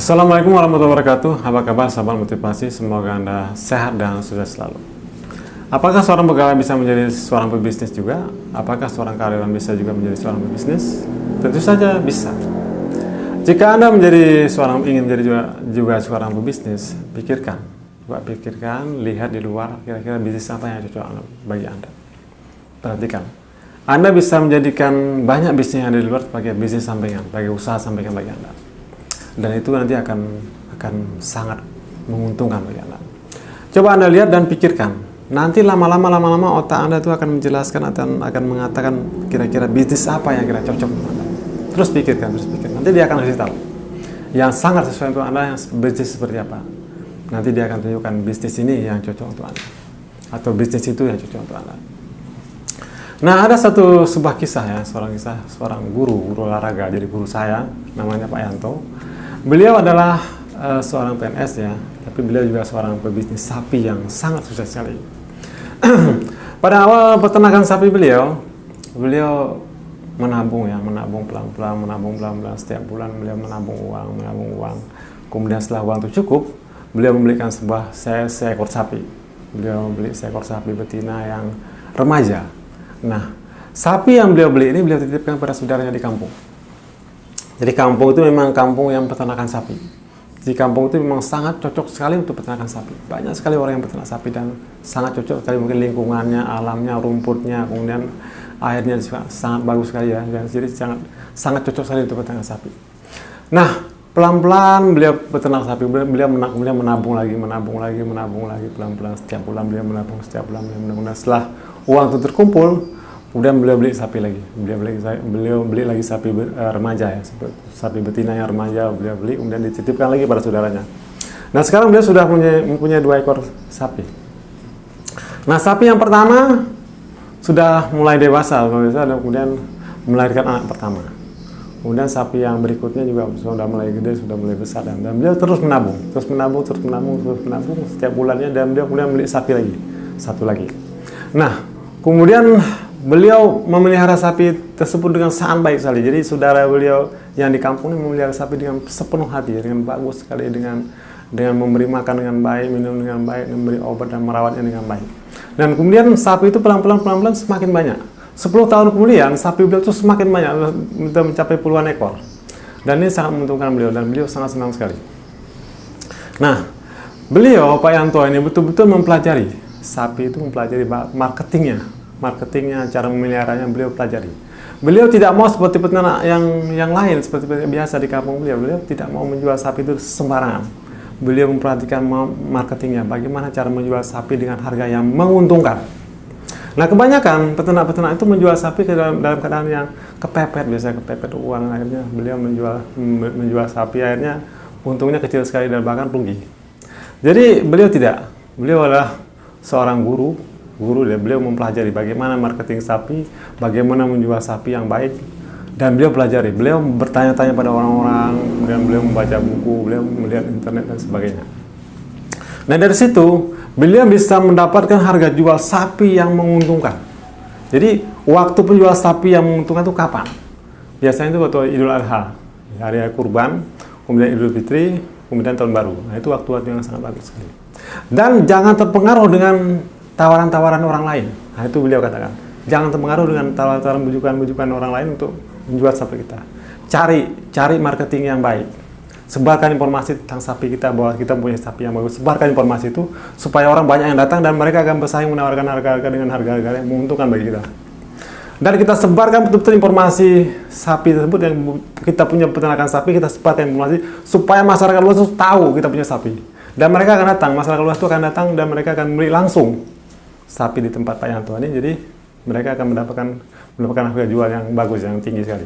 Assalamualaikum warahmatullahi wabarakatuh. Apa kabar sahabat motivasi? Semoga Anda sehat dan sukses selalu. Apakah seorang pegawai bisa menjadi seorang pebisnis juga? Apakah seorang karyawan bisa juga menjadi seorang pebisnis? Tentu saja bisa. Jika Anda ingin menjadi juga seorang pebisnis, pikirkan, lihat di luar kira-kira bisnis apa yang cocok bagi Anda. Perhatikan. Anda bisa menjadikan banyak bisnis yang ada di luar sebagai bisnis sampingan, sebagai usaha sampingan bagi Anda. Dan itu nanti akan sangat menguntungkan bagi Anda. Coba Anda lihat dan pikirkan. Nanti lama-lama otak Anda itu akan menjelaskan, akan mengatakan kira-kira bisnis apa yang kira cocok untuk Anda. Terus pikirkan. Nanti dia akan kasih tahu yang sangat sesuai untuk Anda, yang bisnis seperti apa. Nanti dia akan tunjukkan bisnis ini yang cocok untuk Anda, atau bisnis itu yang cocok untuk Anda. Nah, ada sebuah kisah ya, seorang guru olahraga, jadi guru saya, namanya Pak Yanto. Beliau adalah seorang PNS ya, tapi beliau juga seorang pebisnis sapi yang sangat sukses sekali. Pada awal peternakan sapi beliau menabung pelan-pelan, setiap bulan beliau menabung uang. Kemudian setelah uang itu cukup, beliau membelikan seekor sapi. Beliau membeli seekor sapi betina yang remaja. Nah, sapi yang beliau beli ini beliau titipkan pada saudaranya di kampung. Jadi kampung itu memang kampung yang peternakan sapi. Di kampung itu memang sangat cocok sekali untuk peternakan sapi. Banyak sekali orang yang peternak sapi dan sangat cocok sekali, mungkin lingkungannya, alamnya, rumputnya, kemudian airnya juga sangat bagus sekali ya. Jadi sangat cocok sekali untuk peternakan sapi. Nah, pelan-pelan beliau peternak sapi, beliau menabung lagi pelan-pelan, setiap bulan beliau menabung. Nah, setelah uang itu terkumpul, kemudian beliau beli sapi lagi. Beliau beli lagi sapi remaja ya, sapi betina yang remaja beliau beli, kemudian dititipkan lagi pada saudaranya. Nah, sekarang beliau sudah mempunyai 2 ekor sapi. Nah, sapi yang pertama sudah mulai dewasa, dan kemudian melahirkan anak pertama. Kemudian sapi yang berikutnya juga sudah mulai gede, sudah mulai besar, dan beliau terus menabung setiap bulannya, dan beliau kemudian beli sapi lagi, satu lagi. Nah, kemudian beliau memelihara sapi tersebut dengan sangat baik sekali. Jadi saudara beliau yang di kampung ini memelihara sapi dengan sepenuh hati, dengan bagus sekali, dengan memberi makan dengan baik, minum dengan baik, memberi obat dan merawatnya dengan baik. Dan kemudian sapi itu pelan-pelan semakin banyak. 10 tahun kemudian sapi beliau itu semakin banyak, mencapai puluhan ekor. Dan ini sangat menguntungkan beliau, dan beliau sangat senang sekali. Nah, beliau Pak Yanto ini betul-betul mempelajari sapi itu, mempelajari marketingnya, cara memeliharanya beliau pelajari. Beliau tidak mau seperti peternak yang lain, seperti biasa di kampung beliau tidak mau menjual sapi itu sembarangan. Beliau memperhatikan marketingnya, bagaimana cara menjual sapi dengan harga yang menguntungkan. Nah, kebanyakan peternak-peternak itu menjual sapi dalam keadaan yang kepepet uang. Akhirnya beliau menjual sapi, akhirnya untungnya kecil sekali dan bahkan rugi. Jadi beliau adalah seorang guru, beliau mempelajari bagaimana marketing sapi, bagaimana menjual sapi yang baik, dan beliau bertanya-tanya pada orang-orang, kemudian beliau membaca buku, beliau melihat internet dan sebagainya. Nah, dari situ beliau bisa mendapatkan harga jual sapi yang menguntungkan. Jadi waktu penjual sapi yang menguntungkan itu kapan? Biasanya itu waktu Idul Adha, hari kurban, kemudian Idul Fitri, kemudian tahun baru. Nah, itu waktu-waktu yang sangat bagus sekali. Dan jangan terpengaruh dengan tawaran-tawaran orang lain. Nah, itu beliau katakan, jangan terpengaruh dengan tawaran bujukan orang lain untuk menjual sapi kita. Cari marketing yang baik. Sebarkan informasi tentang sapi kita, bahwa kita punya sapi yang bagus. Sebarkan informasi itu supaya orang banyak yang datang, dan mereka akan bersaing menawarkan harga-harga dengan harga-harga yang menguntungkan bagi kita. Dan kita sebarkan betul-betul informasi sapi tersebut, yang kita punya peternakan sapi, kita sebarkan informasi supaya masyarakat luas itu tahu kita punya sapi. Dan mereka akan datang, masyarakat luas itu akan datang, dan mereka akan beli langsung sapi di tempat Pak Yanto ini. Jadi mereka akan mendapatkan harga jual yang bagus, yang tinggi sekali.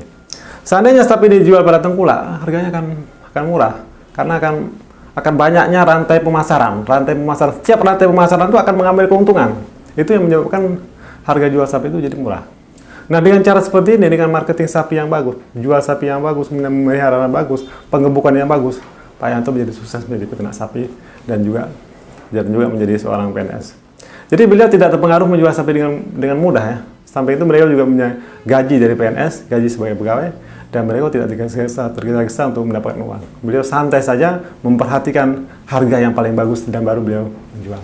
Seandainya sapi dijual pada tengkulak, harganya akan murah, karena akan banyaknya rantai pemasaran. Setiap rantai pemasaran itu akan mengambil keuntungan. Itu yang menyebabkan harga jual sapi itu jadi murah. Nah, dengan cara seperti ini, dengan marketing sapi yang bagus, jual sapi yang bagus, memelihara yang bagus, penggebukan yang bagus, Pak Yanto menjadi sukses menjadi peternak sapi, dan juga menjadi seorang PNS. Jadi beliau tidak terpengaruh menjual sapi dengan mudah ya. Sampai itu beliau juga punya gaji dari PNS, gaji sebagai pegawai, dan beliau tidak tergesa-gesa untuk mendapatkan uang. Beliau santai saja memperhatikan harga yang paling bagus dan baru beliau menjual.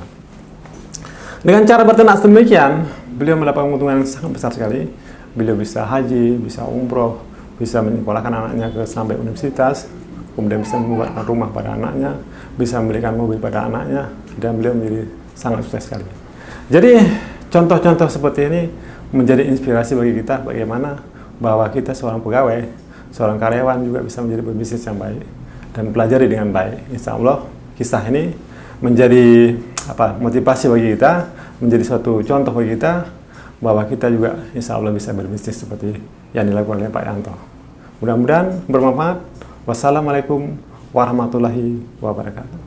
Dengan cara berternak demikian, beliau mendapatkan keuntungan yang sangat besar sekali. Beliau bisa haji, bisa umroh, bisa menyekolahkan anaknya sampai universitas, kemudian bisa membuatkan rumah pada anaknya, bisa membelikan mobil pada anaknya, dan beliau menjadi sangat sukses sekali. Jadi contoh-contoh seperti ini menjadi inspirasi bagi kita bagaimana bahwa kita seorang pegawai, seorang karyawan juga bisa menjadi pebisnis yang baik dan pelajari dengan baik. Insya Allah kisah ini menjadi motivasi bagi kita, menjadi suatu contoh bagi kita bahwa kita juga insya Allah bisa berbisnis seperti yang dilakukan oleh Pak Yanto. Mudah-mudahan bermanfaat. Wassalamualaikum warahmatullahi wabarakatuh.